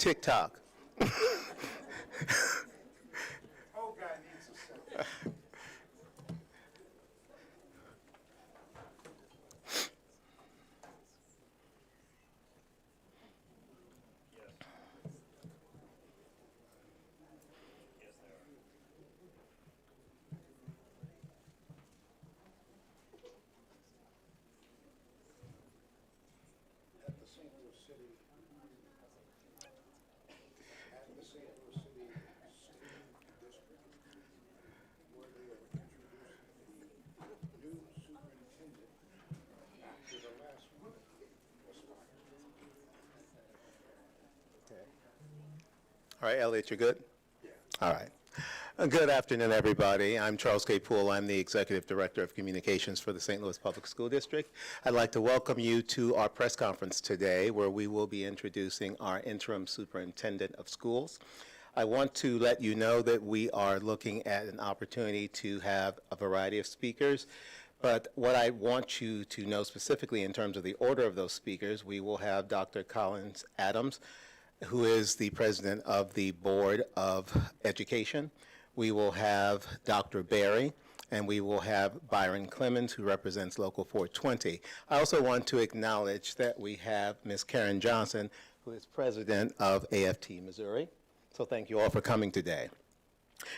TikTok. Oh, God needs a second. At the St. Louis City Student District, where they are introducing the new superintendent after the last one was fired. All right, Elliot, you're good? Yeah. All right. Good afternoon, everybody. I'm Charles K. Poole. I'm the Executive Director of Communications for the St. Louis Public School District. I'd like to welcome you to our press conference today, where we will be introducing our Interim Superintendent of Schools. I want to let you know that we are looking at an opportunity to have a variety of speakers, but what I want you to know specifically in terms of the order of those speakers, we will have Dr. Collins Adams, who is the president of the Board of Education. We will have Dr. Berry, and we will have Byron Clemens, who represents Local 420. I also want to acknowledge that we have Ms. Karen Johnson, who is president of AFT Missouri. So thank you all for coming today.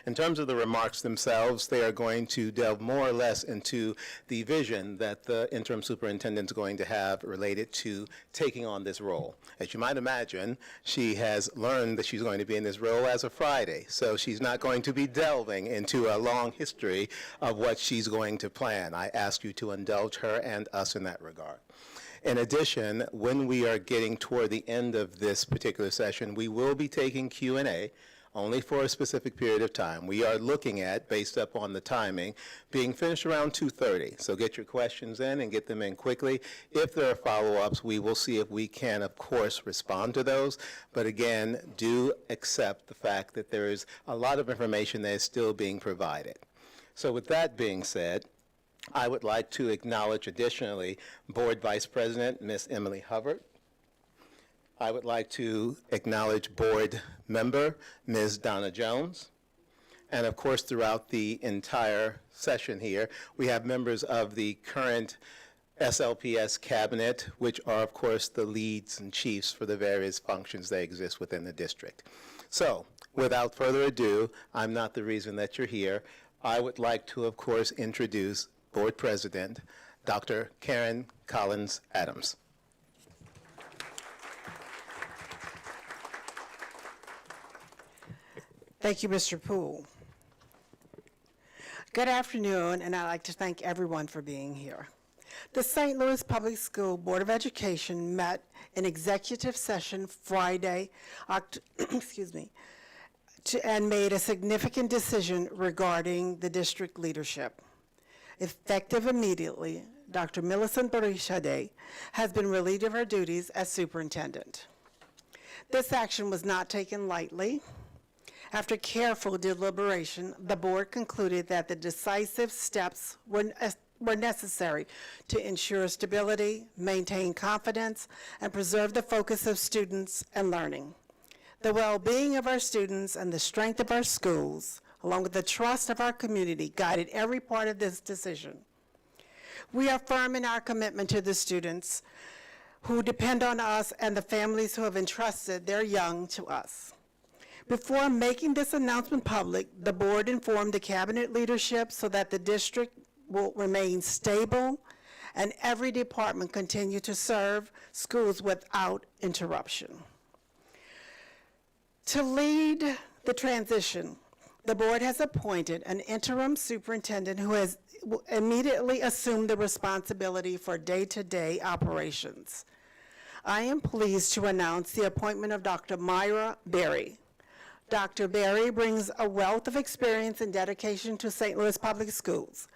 In terms of the remarks themselves, they are going to delve more or less into the vision that the interim superintendent is going to have related to taking on this role. As you might imagine, she has learned that she's going to be in this role as of Friday, so she's not going to be delving into a long history of what she's going to plan. I ask you to indulge her and us in that regard. In addition, when we are getting toward the end of this particular session, we will be taking Q&A only for a specific period of time. We are looking at, based upon the timing, being finished around 2:30. So get your questions in and get them in quickly. If there are follow-ups, we will see if we can, of course, respond to those. But again, do accept the fact that there is a lot of information that is still being provided. So with that being said, I would like to acknowledge additionally Board Vice President, Ms. Emily Hubbard. I would like to acknowledge board member, Ms. Donna Jones. And of course, throughout the entire session here, we have members of the current SLPS cabinet, which are of course the leads and chiefs for the various functions that exist within the district. So without further ado, I'm not the reason that you're here. I would like to, of course, introduce Board President, Dr. Karen Collins Adams. Thank you, Mr. Poole. Good afternoon, and I'd like to thank everyone for being here. The St. Louis Public School Board of Education met in executive session Friday, and made a significant decision regarding the district leadership. Effective immediately, Dr. Millicent Barishade has been relieved of her duties as superintendent. This action was not taken lightly. After careful deliberation, the board concluded that the decisive steps were necessary to ensure stability, maintain confidence, and preserve the focus of students and learning. The well-being of our students and the strength of our schools, along with the trust of our community, guided every part of this decision. We are firm in our commitment to the students who depend on us and the families who have entrusted their young to us. Before making this announcement public, the board informed the cabinet leadership so that the district will remain stable and every department continue to serve schools without interruption. To lead the transition, the board has appointed an interim superintendent who has immediately assumed the responsibility for day-to-day operations. I am pleased to announce the appointment of Dr. Myra Berry. Dr. Berry brings a wealth of experience and dedication to St. Louis Public Schools.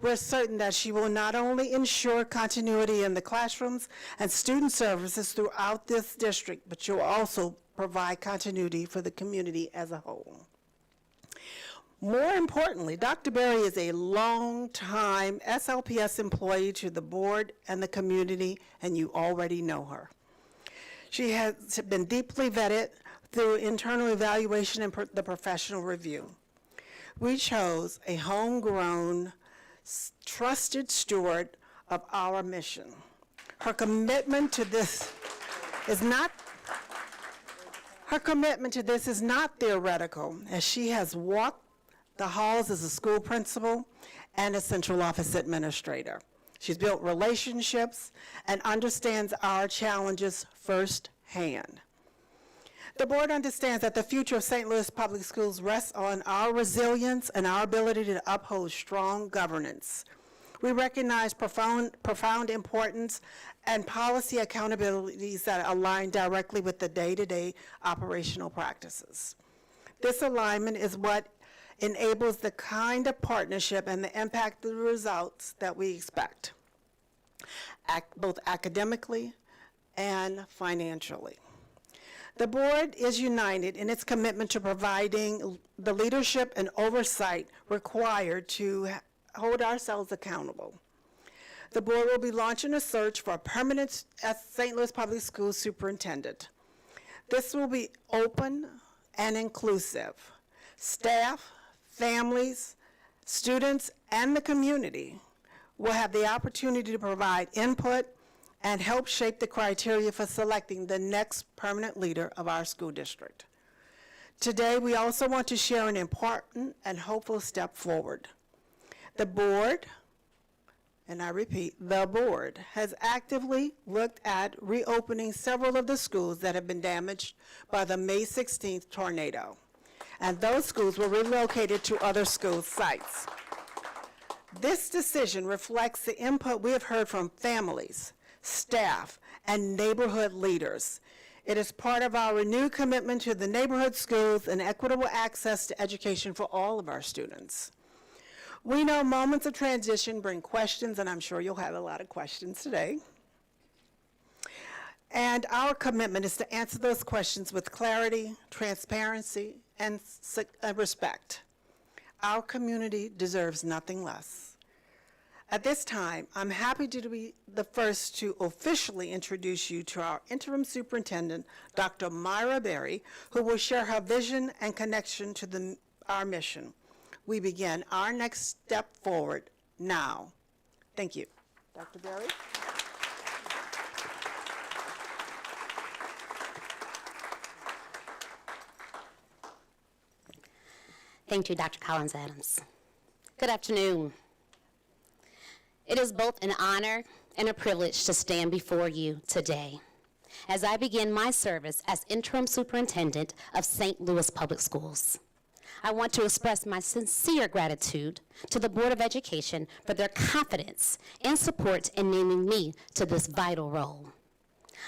We're certain that she will not only ensure continuity in the classrooms and student services throughout this district, but she will also provide continuity for the community as a whole. More importantly, Dr. Berry is a long-time SLPS employee to the board and the community, and you already know her. She has been deeply vetted through internal evaluation and the professional review. We chose a homegrown, trusted steward of our mission. Her commitment to this is not theoretical, as she has walked the halls as a school principal and a central office administrator. She's built relationships and understands our challenges firsthand. The board understands that the future of St. Louis Public Schools rests on our resilience and our ability to uphold strong governance. We recognize profound importance and policy accountabilities that align directly with the day-to-day operational practices. This alignment is what enables the kind of partnership and the impact of the results that we expect, both academically and financially. The board is united in its commitment to providing the leadership and oversight required to hold ourselves accountable. The board will be launching a search for a permanent St. Louis Public Schools superintendent. This will be open and inclusive. Staff, families, students, and the community will have the opportunity to provide input and help shape the criteria for selecting the next permanent leader of our school district. Today, we also want to share an important and hopeful step forward. The board, and I repeat, the board has actively looked at reopening several of the schools that have been damaged by the May 16th tornado, and those schools were relocated to other school sites. This decision reflects the input we have heard from families, staff, and neighborhood leaders. It is part of our renewed commitment to the neighborhood schools and equitable access to education for all of our students. We know moments of transition bring questions, and I'm sure you'll have a lot of questions today. And our commitment is to answer those questions with clarity, transparency, and respect. Our community deserves nothing less. At this time, I'm happy to be the first to officially introduce you to our interim superintendent, Dr. Myra Berry, who will share her vision and connection to our mission. We begin our next step forward now. Thank you. Dr. Berry? Thank you, Dr. Collins-Adams. Good afternoon. It is both an honor and a privilege to stand before you today as I begin my service as Interim Superintendent of St. Louis Public Schools. I want to express my sincere gratitude to the Board of Education for their confidence and support in naming me to this vital role.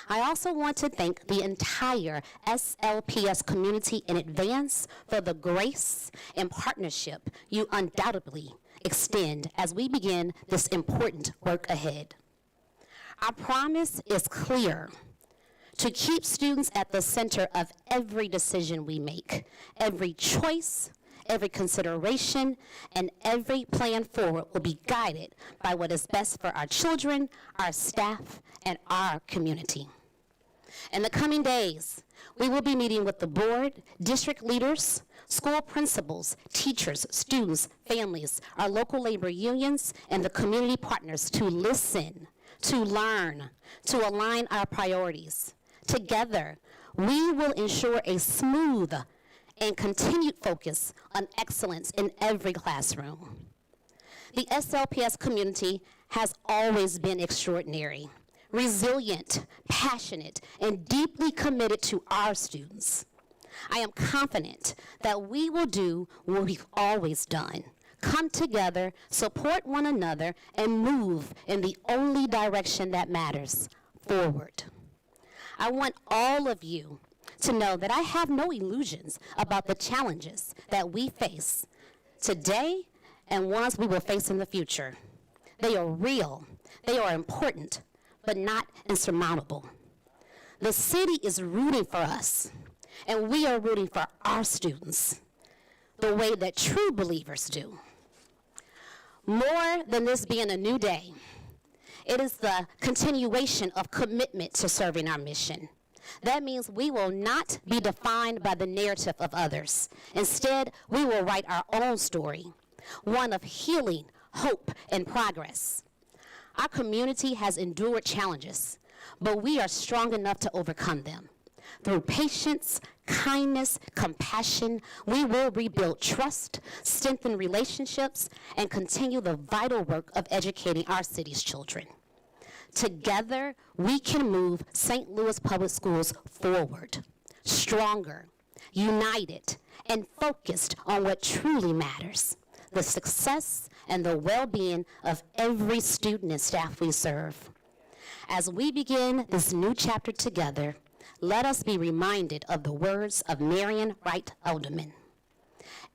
I also want to thank the entire SLPS community in advance for the grace and partnership you undoubtedly extend as we begin this important work ahead. Our promise is clear: to keep students at the center of every decision we make, every choice, every consideration, and every plan forward will be guided by what is best for our children, our staff, and our community. In the coming days, we will be meeting with the board, district leaders, school principals, teachers, students, families, our local labor unions, and the community partners to listen, to learn, to align our priorities. Together, we will ensure a smooth and continued focus on excellence in every classroom. The SLPS community has always been extraordinary, resilient, passionate, and deeply committed to our students. I am confident that we will do what we've always done: come together, support one another, and move in the only direction that matters: forward. I want all of you to know that I have no illusions about the challenges that we face today and ones we will face in the future. They are real, they are important, but not insurmountable. The city is rooting for us, and we are rooting for our students the way that true believers do. More than this being a new day, it is the continuation of commitment to serving our mission. That means we will not be defined by the narrative of others. Instead, we will write our own story, one of healing, hope, and progress. Our community has endured challenges, but we are strong enough to overcome them. Through patience, kindness, compassion, we will rebuild trust, strengthen relationships, and continue the vital work of educating our city's children. Together, we can move St. Louis Public Schools forward, stronger, united, and focused on what truly matters, the success and the well-being of every student and staff we serve. As we begin this new chapter together, let us be reminded of the words of Marian Wright Elderman.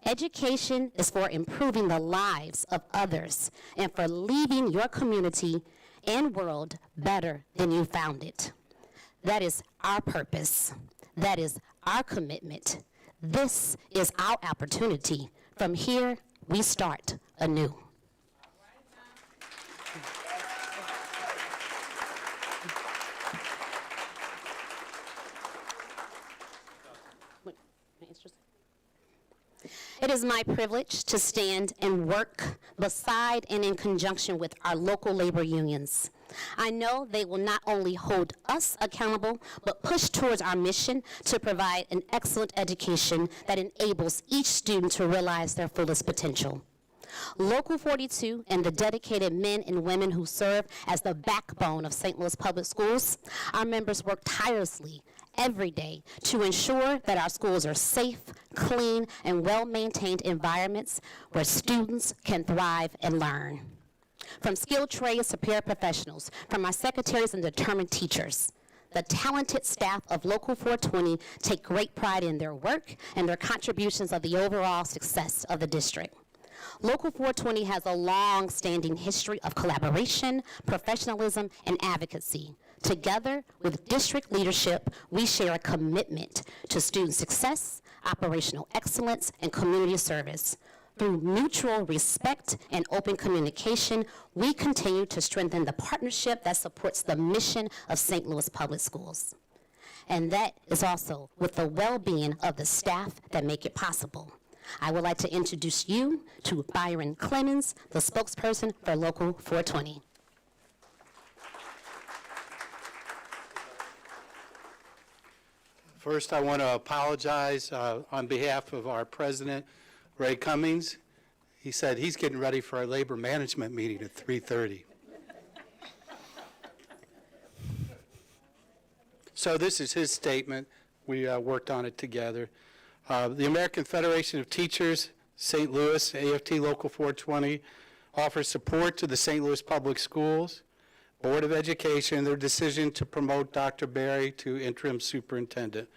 Education is for improving the lives of others and for leaving your community and world better than you found it. That is our purpose. That is our commitment. This is our opportunity. From here, we start anew. It is my privilege to stand and work beside and in conjunction with our local labor unions. I know they will not only hold us accountable, but push towards our mission to provide an excellent education that enables each student to realize their fullest potential. Local 42 and the dedicated men and women who serve as the backbone of St. Louis Public Schools, our members work tirelessly every day to ensure that our schools are safe, clean, and well-maintained environments where students can thrive and learn. From skilled trades to paraprofessionals, from our secretaries and determined teachers, the talented staff of Local 420 take great pride in their work and their contributions of the overall success of the district. Local 420 has a long-standing history of collaboration, professionalism, and advocacy. Together with district leadership, we share a commitment to student success, operational excellence, and community service. Through mutual respect and open communication, we continue to strengthen the partnership that supports the mission of St. Louis Public Schools. And that is also with the well-being of the staff that make it possible. I would like to introduce you to Byron Clemens, the spokesperson for Local 420. First, I want to apologize on behalf of our president, Ray Cummings. He said he's getting ready for our labor management meeting at 3:30. So this is his statement. We worked on it together. The American Federation of Teachers, St. Louis, AFT Local 420, offers support to the St. Louis Public Schools Board of Education in their decision to promote Dr. Berry to Interim Superintendent.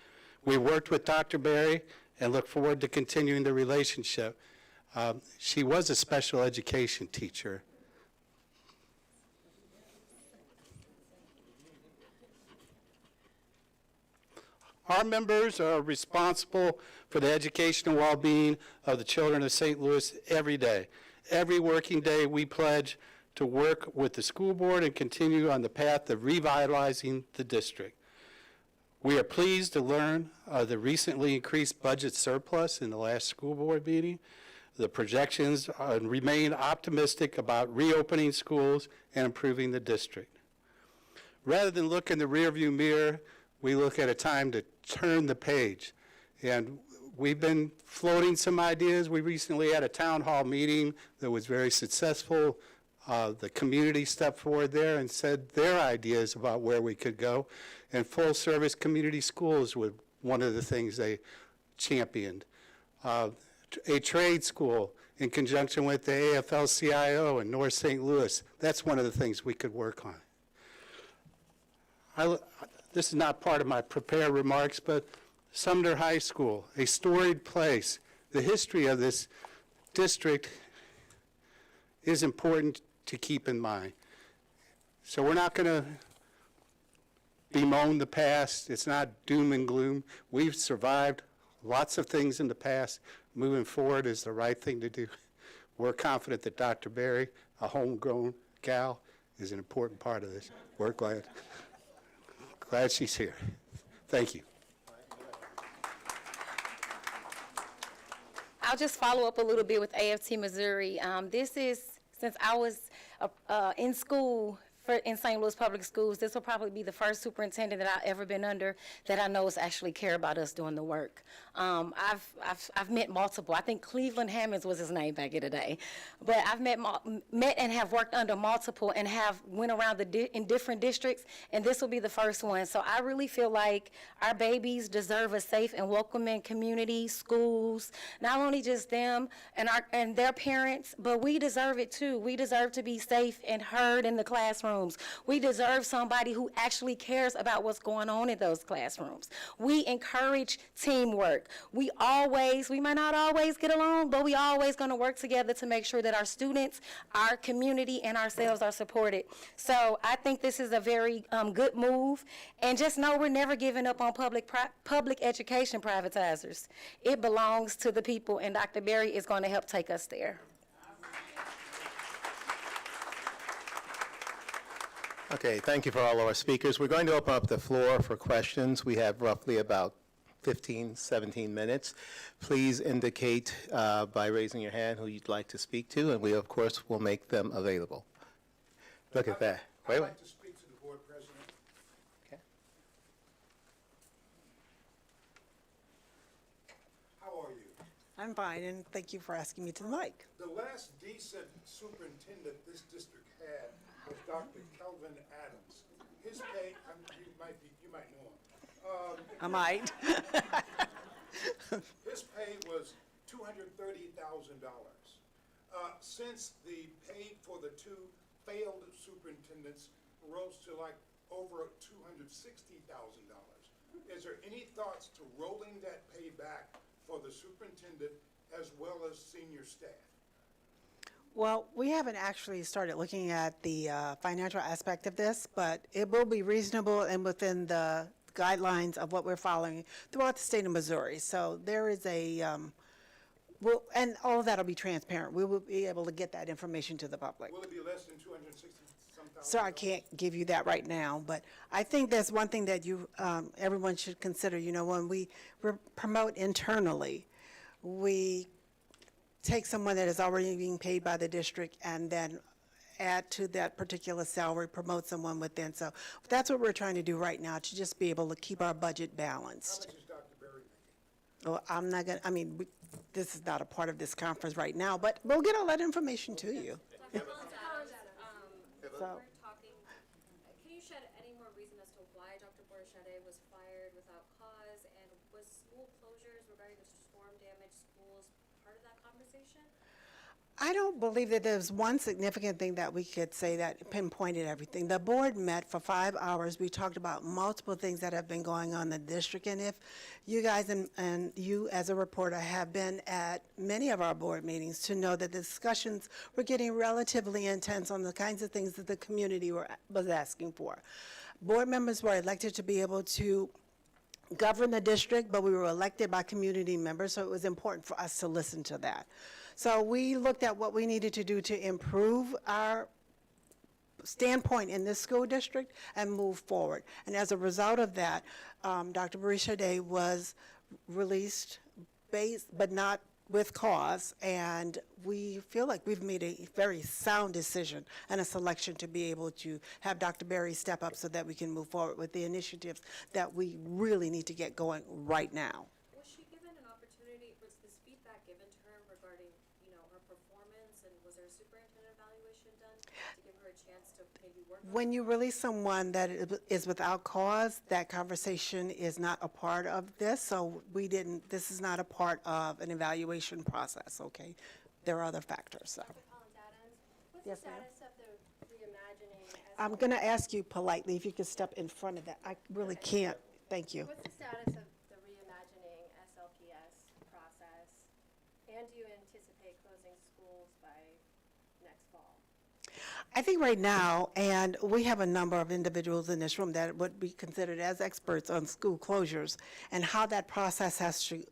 We worked with Dr. Berry and look forward to continuing the relationship. She was a special education teacher. Our members are responsible for the educational well-being of the children of St. Louis every day. Every working day, we pledge to work with the school board and continue on the path of revitalizing the district. We are pleased to learn the recently increased budget surplus in the last school board meeting. The projections remain optimistic about reopening schools and improving the district. Rather than look in the rearview mirror, we look at a time to turn the page. And we've been floating some ideas. We recently had a town hall meeting that was very successful. The community stepped forward there and said their ideas about where we could go. And full-service community schools was one of the things they championed. A trade school in conjunction with the AFL-CIO in North St. Louis, that's one of the things we could work on. This is not part of my prepared remarks, but Sumner High School, a storied place. The history of this district is important to keep in mind. So we're not going to bemoan the past. It's not doom and gloom. We've survived lots of things in the past. Moving forward is the right thing to do. We're confident that Dr. Berry, a homegrown gal, is an important part of this. We're glad she's here. Thank you. I'll just follow up a little bit with AFT Missouri. This is, since I was in school in St. Louis Public Schools, this will probably be the first superintendent that I've ever been under that I know is actually care about us doing the work. I've met multiple. I think Cleveland Hammonds was his name back in the day. But I've met and have worked under multiple and have went around in different districts, and this will be the first one. So I really feel like our babies deserve a safe and welcoming community, schools, not only just them and their parents, but we deserve it too. We deserve to be safe and heard in the classrooms. We deserve somebody who actually cares about what's going on in those classrooms. We encourage teamwork. We might not always get along, but we always going to work together to make sure that our students, our community, and ourselves are supported. So I think this is a very good move. And just know we're never giving up on public education privatizers. It belongs to the people, and Dr. Berry is going to help take us there. Okay, thank you for all of our speakers. We're going to open up the floor for questions. We have roughly about 15, 17 minutes. Please indicate by raising your hand who you'd like to speak to, and we, of course, will make them available. Look at that. I'd like to speak to the board president. Okay. How are you? I'm fine, and thank you for asking me to the mic. The last decent superintendent this district had was Dr. Kelvin Adams. His pay, you might know him. I might. His pay was $230,000. Since the pay for the two failed superintendents rose to like over $260,000. Is there any thoughts to rolling that pay back for the superintendent as well as senior staff? Well, we haven't actually started looking at the financial aspect of this, but it will be reasonable and within the guidelines of what we're following throughout the state of Missouri. So there is and all of that will be transparent. We will be able to get that information to the public. Will it be less than 260-some thousand? Sir, I can't give you that right now, but I think there's one thing that everyone should consider. You know, when we promote internally, we take someone that is already being paid by the district and then add to that particular salary, promote someone within. So that's what we're trying to do right now, to just be able to keep our budget balanced. How much is Dr. Berry making? Well, I'm not going to, this is not a part of this conference right now, but we'll get all that information to you. Dr. Collins, So- we're talking, can you shed any more reason as to why Dr. Borchette was fired without cause? And was school closures regarding the storm damaged schools part of that conversation? I don't believe that there's one significant thing that we could say that pinpointed everything. The board met for 5 hours. We talked about multiple things that have been going on in the district. And if you guys and you as a reporter have been at many of our board meetings to know that the discussions were getting relatively intense on the kinds of things that the community was asking for. Board members were elected to be able to govern the district, but we were elected by community members, so it was important for us to listen to that. So we looked at what we needed to do to improve our standpoint in this school district and move forward. And as a result of that, Dr. Borchette was released but not with cause, and we feel like we've made a very sound decision and a selection to be able to have Dr. Berry step up so that we can move forward with the initiatives that we really need to get going right now. Was she given an opportunity, was this feedback given to her regarding, her performance, and was there a superintendent evaluation done to give her a chance to maybe work on it? When you release someone that is without cause, that conversation is not a part of this, so this is not a part of an evaluation process, okay? There are other factors, so. Dr. Collins-Adams, what's Yes, the ma'am. status of the reimagining? I'm going to ask you politely if you could step in front of that. I really can't. Thank you. What's the status of the reimagining SLPS process? And do you anticipate closing schools by next fall? I think right now, and we have a number of individuals in this room that would be considered as experts on school closures and how that process has to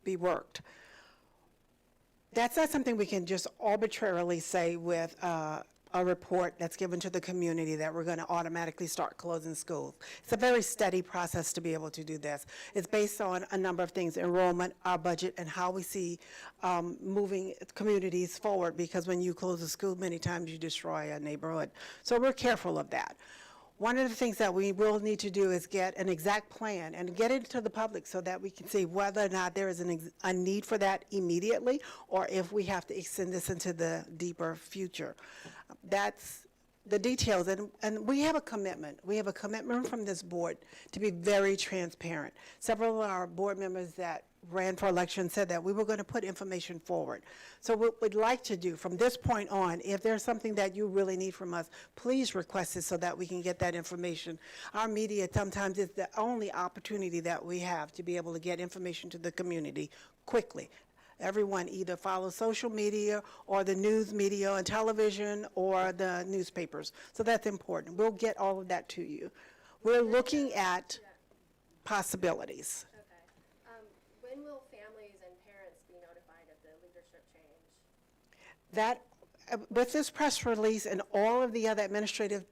be worked. That's not something we can just arbitrarily say with a report that's given to the community that we're going to automatically start closing schools. It's a very steady process to be able to do this. It's based on a number of things: enrollment, our budget, and how we see moving communities forward, because when you close a school, many times you destroy a neighborhood. So we're careful of that. One of the things that we will need to do is get an exact plan and get it to the public so that we can see whether or not there is a need for that immediately, or if we have to extend this into the deeper future. That's the details, and we have a commitment. We have a commitment from this board to be very transparent. Several of our board members that ran for election said that we were going to put information forward. So what we'd like to do from this point on, if there's something that you really need from us, please request it so that we can get that information. Our media sometimes is the only opportunity that we have to be able to get information to the community quickly. Everyone either follows social media or the news media and television or the newspapers. So that's important. We'll get all of that to you. We're looking at possibilities. Okay. When will families and parents be notified of the leadership change? That, with this press release and all of the other administrative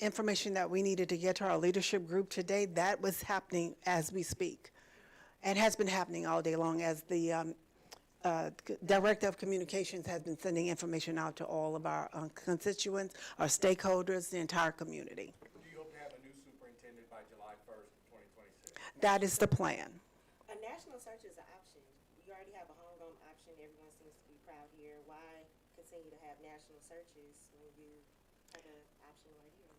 information that we needed to get to our leadership group today, that was happening as we speak, and has been happening all day long as the Director of Communications has been sending information out to all of our constituents, our stakeholders, the entire community. Do you hope to have a new superintendent by July 1st, 2026? That is the plan. A national search is an option. You already have a homegrown option. Everyone seems to be proud here. Why continue to have national searches when you have an option right here?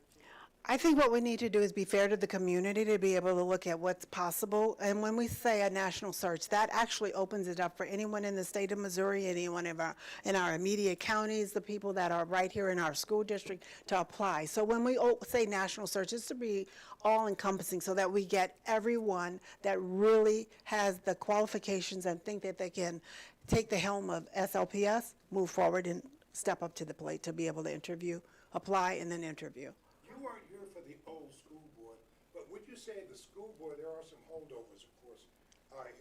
I think what we need to do is be fair to the community to be able to look at what's possible. And when we say a national search, that actually opens it up for anyone in the state of Missouri, anyone in our immediate counties, the people that are right here in our school district to apply. So when we say national search, it's to be all-encompassing so that we get everyone that really has the qualifications and think that they can take the helm of SLPS, move forward and step up to the plate to be able to interview, apply, and then interview. You weren't here for the old school board, but would you say the school board, there are some holdovers, of course,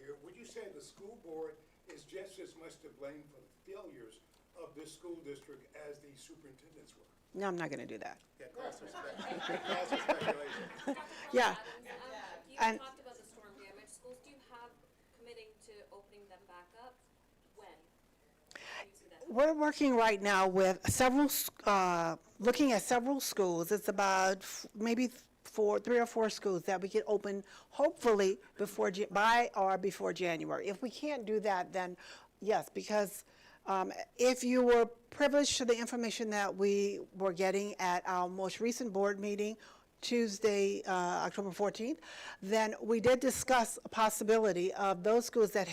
here. Would you say the school board is just as much to blame for the failures of this school district as the superintendents were? No, I'm not going to do that. Yeah, cause for speculation. Yeah. You And- talked about the storm damage schools. Do you have committing to opening them back up? When? How do you see that? We're working right now with several, looking at several schools. It's about maybe 3 or 4 schools that we can open hopefully by or before January. If we can't do that, then yes, because if you were privileged to the information that we were getting at our most recent board meeting, Tuesday, October 14th, then we did discuss a possibility of those schools that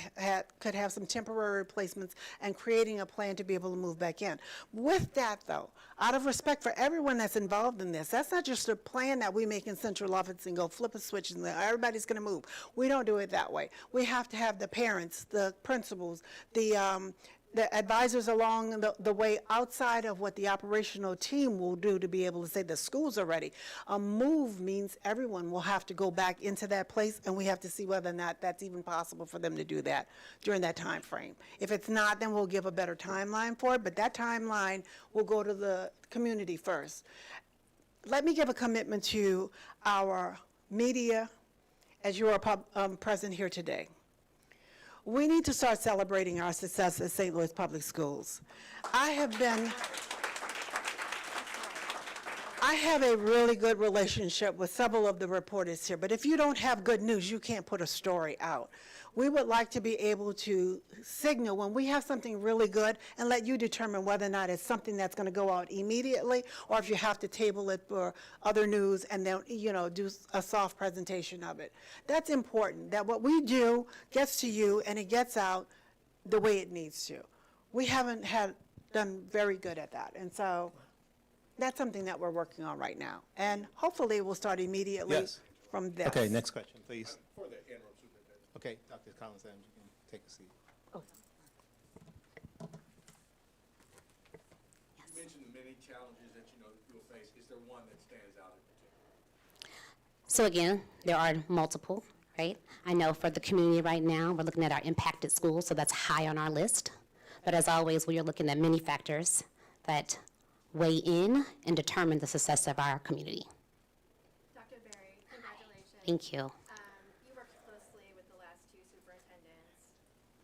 could have some temporary replacements and creating a plan to be able to move back in. With that, though, out of respect for everyone that's involved in this, that's not just a plan that we make in central office and go flip a switch and everybody's going to move. We don't do it that way. We have to have the parents, the principals, the advisors along the way outside of what the operational team will do to be able to say the schools are ready. A move means everyone will have to go back into that place, and we have to see whether or not that's even possible for them to do that during that time frame. If it's not, then we'll give a better timeline for it, but that timeline will go to the community first. Let me give a commitment to our media as you are present here today. We need to start celebrating our success at St. Louis Public Schools. I have a really good relationship with several of the reporters here, but if you don't have good news, you can't put a story out. We would like to be able to signal when we have something really good and let you determine whether or not it's something that's going to go out immediately, or if you have to table it for other news and then, do a soft presentation of it. That's important, that what we do gets to you and it gets out the way it needs to. We haven't done very good at that, and so that's something that we're working on right now. And hopefully we'll start immediately Yes. from this. Okay, next question, please. For the interim superintendent. Okay, Dr. Collins, you can take a seat. You mentioned the many challenges that you'll face. Is there one that stands out in particular? So again, there are multiple, right? I know for the community right now, we're looking at our impacted schools, so that's high on our list. But as always, we are looking at many factors that weigh in and determine the success of our community. Dr. Berry, congratulations. Thank you. You worked closely with the last two superintendents.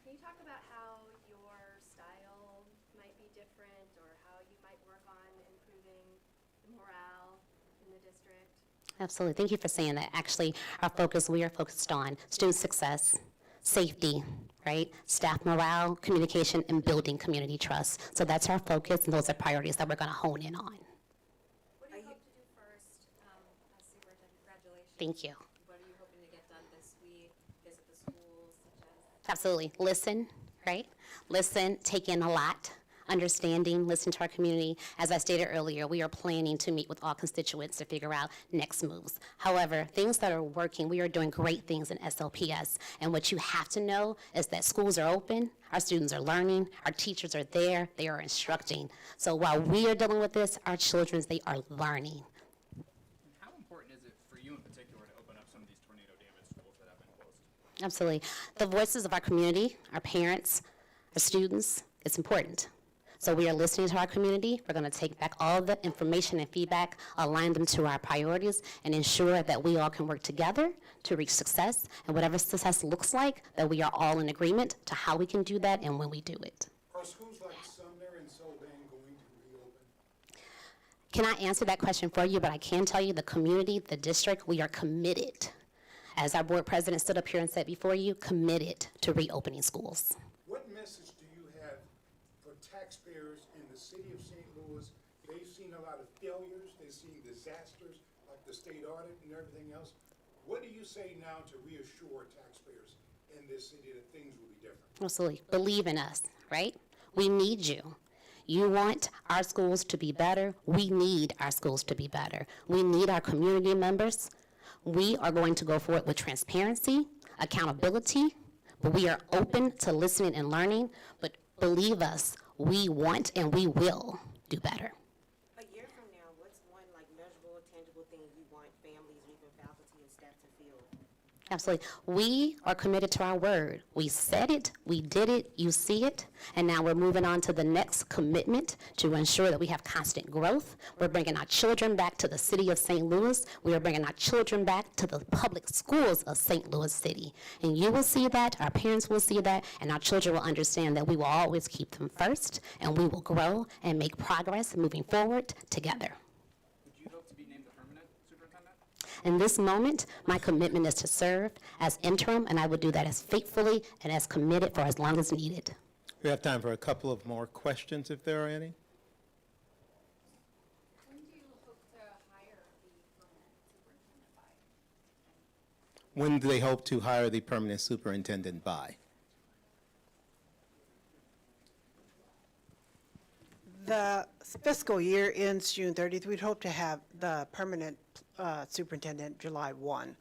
Can you talk about how your style might be different or how you might work on improving the morale in the district? Absolutely. Thank you for saying that. Actually, we are focused on student success, safety, right? Staff morale, communication, and building community trust. So that's our focus, and those are priorities that we're going to hone in on. What do you hope to do first as superintendent? Congratulations. Thank you. What are you hoping to get done this week? Visit the schools, such as? Absolutely. Listen, right? Listen, take in a lot. Understanding, listen to our community. As I stated earlier, we are planning to meet with all constituents to figure out next moves. However, things that are working, we are doing great things in SLPS. And what you have to know is that schools are open, our students are learning, our teachers are there, they are instructing. So while we are dealing with this, our children, they are learning. How important is it for you in particular to open up some of these tornado-damaged schools that have been closed? Absolutely. The voices of our community, our parents, our students, it's important. So we are listening to our community. We're going to take back all the information and feedback, align them to our priorities, and ensure that we all can work together to reach success. And whatever success looks like, that we are all in agreement to how we can do that and when we do it. Are schools like Sumner and Solvang going to reopen? Can I answer that question for you? But I can tell you the community, the district, we are committed. As our board president stood up here and said before you, committed to reopening schools. What message do you have for taxpayers in the city of St. Louis? They've seen a lot of failures, they've seen disasters like the state audit and everything else. What do you say now to reassure taxpayers in this city that things will be different? Absolutely. Believe in us, right? We need you. You want our schools to be better. We need our schools to be better. We need our community members. We are going to go forward with transparency, accountability, but we are open to listening and learning. But believe us, we want and we will do better. A year from now, what's one like measurable, tangible thing you want families, or even faculty and staff to feel? Absolutely. We are committed to our word. We said it, we did it, you see it, and now we're moving on to the next commitment to ensure that we have constant growth. We're bringing our children back to the city of St. Louis. We are bringing our children back to the public schools of St. Louis City. And you will see that, our parents will see that, and our children will understand that we will always keep them first, and we will grow and make progress moving forward together. Would you hope to be named the permanent superintendent? In this moment, my commitment is to serve as interim, and I will do that as faithfully and as committed for as long as needed. We have time for a couple of more questions, if there are any. When do you hope to hire the permanent superintendent by? When do they hope to hire the permanent superintendent by? The fiscal year ends June 30th. We'd hope to have the permanent superintendent July 1.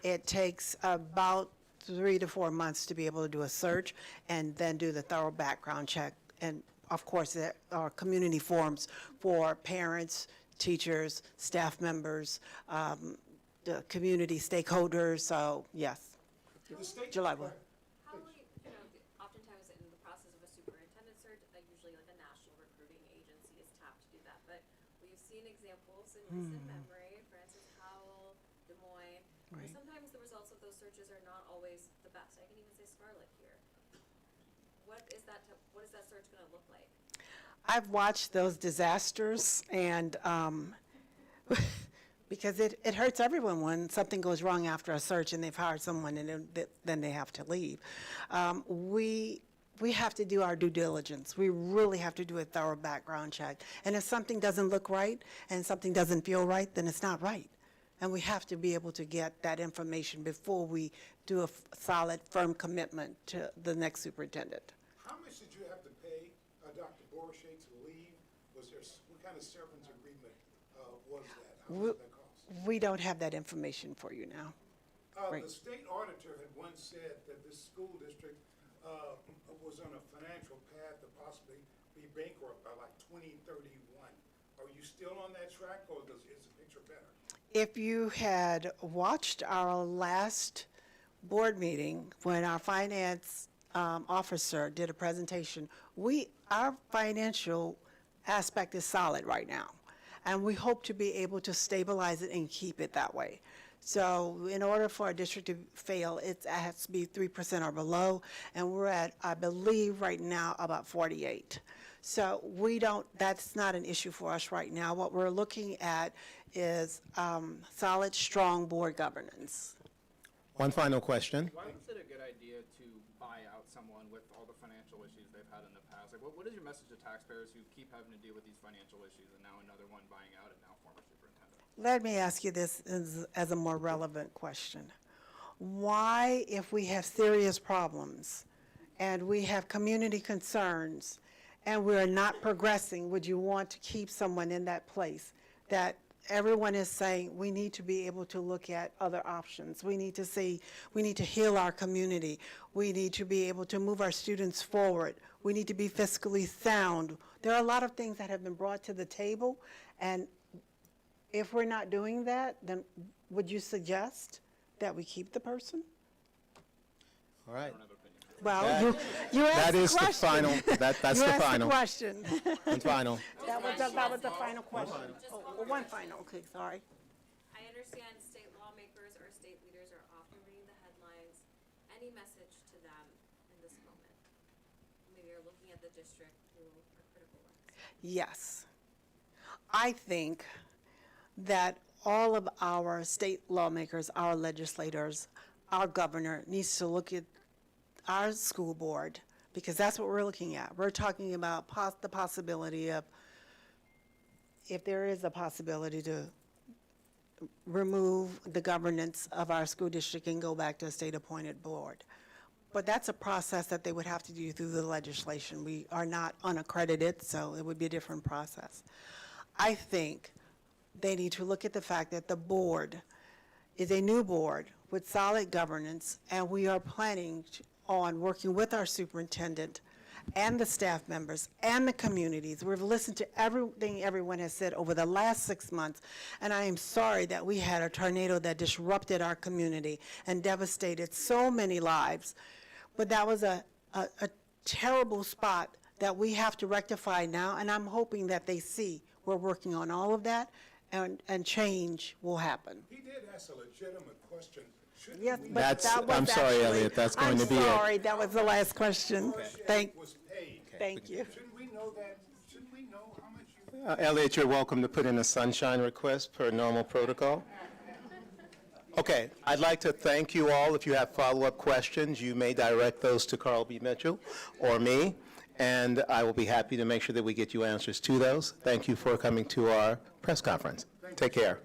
It takes about 3 to 4 months to be able to do a search and then do the thorough background check. And of course, there are community forums for parents, teachers, staff members, the community stakeholders. So yes, The state- July 1. How will you, oftentimes in the process of a superintendent search, usually like a national recruiting agency is tapped to do that. But we've seen examples in recent memory, Francis Howell, Des Moines. And Right. sometimes the results of those searches are not always the best. I can even say Scarlett here. What is that search going to look like? I've watched those disasters, and because it hurts everyone when something goes wrong after a search and they've hired someone and then they have to leave. We have to do our due diligence. We really have to do a thorough background check. And if something doesn't look right and something doesn't feel right, then it's not right. And we have to be able to get that information before we do a solid, firm commitment to the next superintendent. How much did you have to pay Dr. Borshay to leave? What kind of severance agreement was that? How much did that cost? We don't have that information for you now. Right. The state auditor had once said that this school district was on a financial path to possibly be bankrupt by like 2031. Are you still on that track, or is the picture better? If you had watched our last board meeting, when our finance officer did a presentation, our financial aspect is solid right now. And we hope to be able to stabilize it and keep it that way. So in order for a district to fail, it has to be 3% or below, and we're at, I believe, right now, about 48. So that's not an issue for us right now. What we're looking at is solid, strong board governance. One final question. Why was it a good idea to buy out someone with all the financial issues they've had in the past? Like, what is your message to taxpayers who keep having to deal with these financial issues and now another one buying out and now former superintendent? Let me ask you this as a more relevant question. Why, if we have serious problems and we have community concerns and we're not progressing, would you want to keep someone in that place that everyone is saying we need to be able to look at other options? We need to see, we need to heal our community. We need to be able to move our students forward. We need to be fiscally sound. There are a lot of things that have been brought to the table, and if we're not doing that, then would you suggest that we keep the person? All right. Well, That- you asked That the is the question. final, that's You the asked the final. question. One final. That was the final question. Oh, one final, okay, sorry. I understand state lawmakers or state leaders are often reading the headlines. Any message to them in this moment? Maybe you're looking at the district through a critical lens. Yes. I think that all of our state lawmakers, our legislators, our governor needs to look at our school board, because that's what we're looking at. We're talking about the possibility of, if there is a possibility to remove the governance of our school district and go back to a state-appointed board. But that's a process that they would have to do through the legislation. We are not unaccredited, so it would be a different process. I think they need to look at the fact that the board is a new board with solid governance, and we are planning on working with our superintendent and the staff members and the communities. We've listened to everything everyone has said over the last 6 months, and I am sorry that we had a tornado that disrupted our community and devastated so many lives. But that was a terrible spot that we have to rectify now, and I'm hoping that they see we're working on all of that, and change will happen. He did ask a legitimate question. Shouldn't Yes, we but That's- that was I'm sorry, actually- Elliot, that's going to be it. I'm sorry, that was the last question. Scholarship was paid? Thank you. Shouldn't we know that? Shouldn't we know how much you? Elliot, you're welcome to put in a sunshine request per normal protocol. Okay, I'd like to thank you all. If you have follow-up questions, you may direct those to Carl B. Mitchell or me, and I will be happy to make sure that we get you answers to those. Thank you for coming to our press conference. Take care.